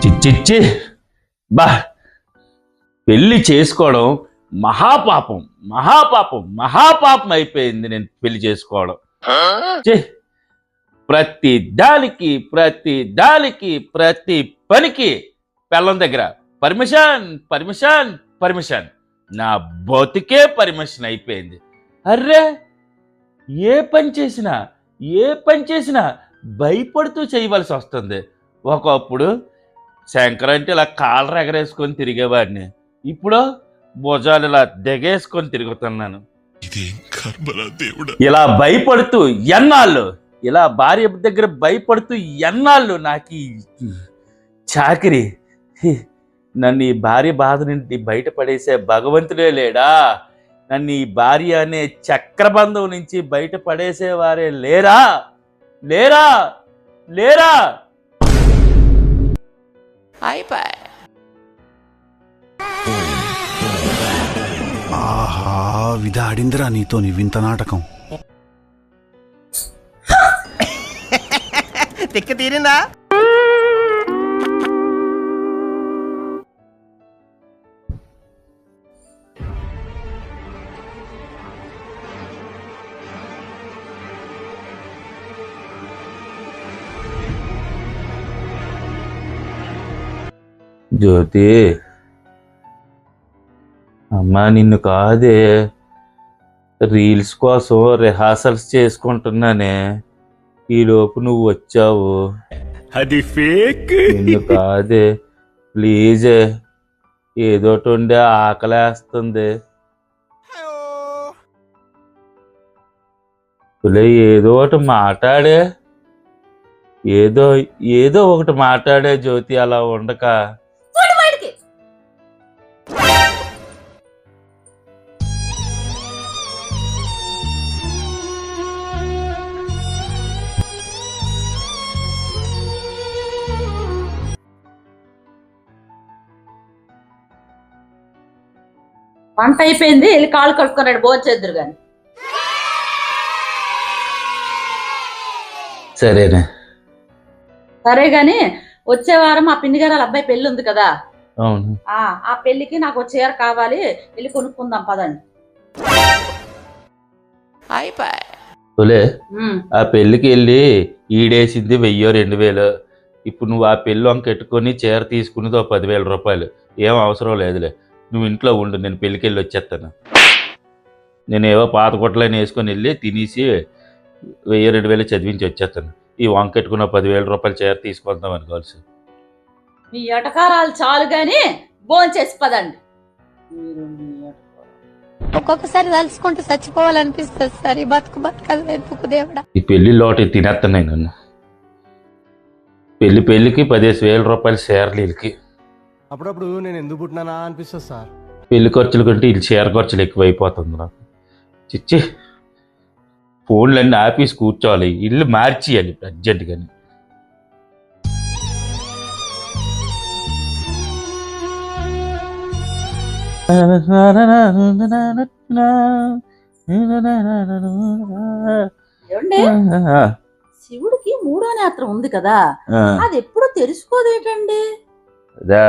చిచ్చిచ్చి బా పెళ్లి చేసుకోవడం మహాపాపం మహాపాపం మహాపాపం అయిపోయింది. నేను పెళ్లి చేసుకోవడం ప్రతి దానికి ప్రతి పనికి పెళ్ళం దగ్గర పర్మిషన్ పర్మిషన్ పర్మిషన్. నా బతుకే పర్మిషన్ అయిపోయింది. అర్రే ఏ పని చేసినా భయపడుతూ చేయవలసి వస్తుంది. ఒకప్పుడు సంక్రాంతి ఇలా కాళ్ళ ఎగరేసుకొని తిరిగేవాడిని, ఇప్పుడు భుజాలు ఇలా దిగేసుకొని తిరుగుతున్నాను. ఇలా భయపడుతూ ఎన్నాళ్ళు, ఇలా భార్య దగ్గర భయపడుతూ ఎన్నాళ్ళు నాకు చాకిరి. నన్ను ఈ భార్య బాధ నుండి బయటపడేసే భగవంతుడే లేడా? నన్ను ఈ భార్య అనే చక్రబంధం నుంచి బయటపడేసేవారే లేరా? లేరా లేరా ఆహా, విధాడిందిరా నీతో నీ వింత నాటకం. తిక్క తీరిందా? జ్యోతి అమ్మా, నిన్ను కాదే, రీల్స్ కోసం రిహార్సల్స్ చేసుకుంటున్నానే, ఈలోపు నువ్వు వచ్చావు. అది ఫేక్. నిన్ను కాదే, ప్లీజ్, ఏదోటి ఉండే ఆకలేస్తుంది. ఏదో ఒకటి మాట్లాడే, ఏదో ఒకటి మాట్లాడే జ్యోతి, అలా ఉండక. వంట అయిపోయింది, వెళ్ళి కాళ్ళు కడుక్కున్నాడు, భోంచేద్దరు గాని. సరేనే. సరే గాని వచ్చే వారం మా పిన్ని గారు వాళ్ళ అబ్బాయి పెళ్లి ఉంది కదా. అవును. ఆ పెళ్లికి నాకు ఒక చీర కావాలి, వెళ్ళి కొనుక్కుందాం పదండి. ఆ పెళ్లికి వెళ్ళి ఈడేసింది 1000-2000. ఇప్పుడు నువ్వు ఆ పెళ్లి వంకెట్టుకొని చీర తీసుకునేది 10,000 రూపాయలు. ఏం అవసరం లేదులే, నువ్వు ఇంట్లో ఉండు, నేను పెళ్ళికి వెళ్ళి వచ్చేస్తాను. నేనేవో పాత కొట్టలని వేసుకొని వెళ్ళి తినేసి 1000-2000 చదివించి వచ్చేస్తాను. ఈ వంకెట్టుకున్న 10,000 రూపాయలు చీర తీసుకొద్దాం అనుకోవాల్సి. మీ ఎటకారాలు చాలు గాని భోంచేసి పదండి. ఒక్కొక్కసారి తలుచుకుంటూ చచ్చిపోవాలనిపిస్తుంది సార్. ఈ బతుకు ఎందుకు దేవుడా? ఈ పెళ్లి లోటు తినేస్తున్నాయి నన్ను. పెళ్లికి 15,000 రూపాయలు చీరలకి. అప్పుడప్పుడు నేను ఎందుకు పుట్టినానా అనిపిస్తుంది సార్. పెళ్లి ఖర్చులు కంటే ఇది చీర ఖర్చులు ఎక్కువైపోతుంది నాకు. చిచ్చి, ఫోన్లన్నీ ఆఫీస్ కూర్చోవాలి, ఇల్లు మార్చేయాలి అర్జెంటుగాని. శివుడికి 3వ నేత్రం ఉంది కదా, అది ఎప్పుడు తెలుసుకోదేటండి? అదా,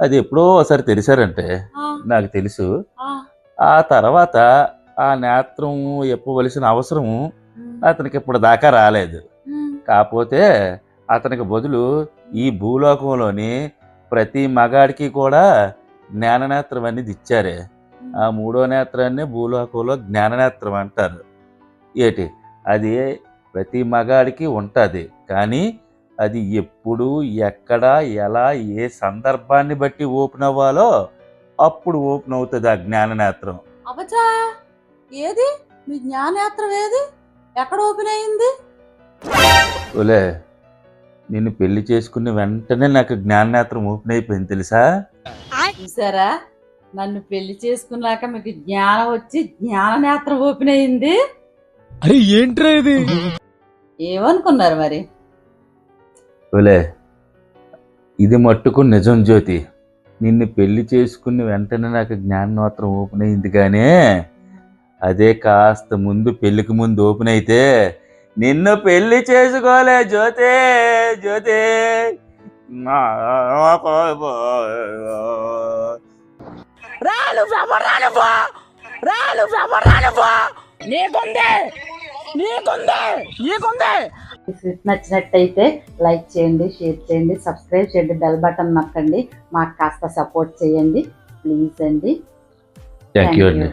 అది ఎప్పుడో ఒకసారి తెలిసారంటే నాకు తెలుసు. ఆ తర్వాత ఆ నేత్రం ఎప్పవలసిన అవసరం అతనికి ఇప్పుడు దాకా రాలేదు. కాకపోతే అతనికి బదులు ఈ భూలోకంలోని ప్రతి మగాడికి కూడా జ్ఞాననేత్రం అనేది ఇచ్చారే. ఆ 3వ నేత్రాన్ని భూలోకంలో జ్ఞాననేత్రం అంటారు. ఏటి అది ప్రతి మగాడికి ఉంటుంది, కానీ అది ఎప్పుడు, ఎక్కడ, ఎలా, ఏ సందర్భాన్ని బట్టి ఓపెన్ అవ్వాలో అప్పుడు ఓపెన్ అవుతుంది ఆ జ్ఞాననేత్రం. అబ్బా, ఏది మీ జ్ఞాననేత్రం? ఏది ఎక్కడ ఓపెన్ అయింది? ఓలే, నిన్ను పెళ్లి చేసుకున్న వెంటనే నాకు జ్ఞాననేత్రం ఓపెన్ అయిపోయింది తెలుసా? చూసారా, నన్ను పెళ్లి చేసుకున్నాక మీకు జ్ఞానం వచ్చి జ్ఞాననేత్రం ఓపెన్ అయింది. అరే ఏంట్రా ఇది? ఏమనుకున్నారు మరి? ఓలే, ఇది మట్టుకు నిజం జ్యోతి. నిన్ను పెళ్లి చేసుకున్న వెంటనే నాకు జ్ఞాననేత్రం ఓపెన్ అయింది, కానీ అదే కాస్త ముందు, పెళ్లికి ముందు ఓపెన్ అయితే నిన్ను పెళ్లి చేసుకోలే జ్యోతి. జ్యోతి, ఈ స్క్రిప్ట్ నచ్చినట్టయితే లైక్ చేయండి, షేర్ చేయండి, సబ్స్క్రైబ్ చేయండి, బెల్ బటన్ నొక్కండి. మాకు కాస్త సపోర్ట్ చేయండి ప్లీజ్ అండి. థ్యాంక్ యూ అండి.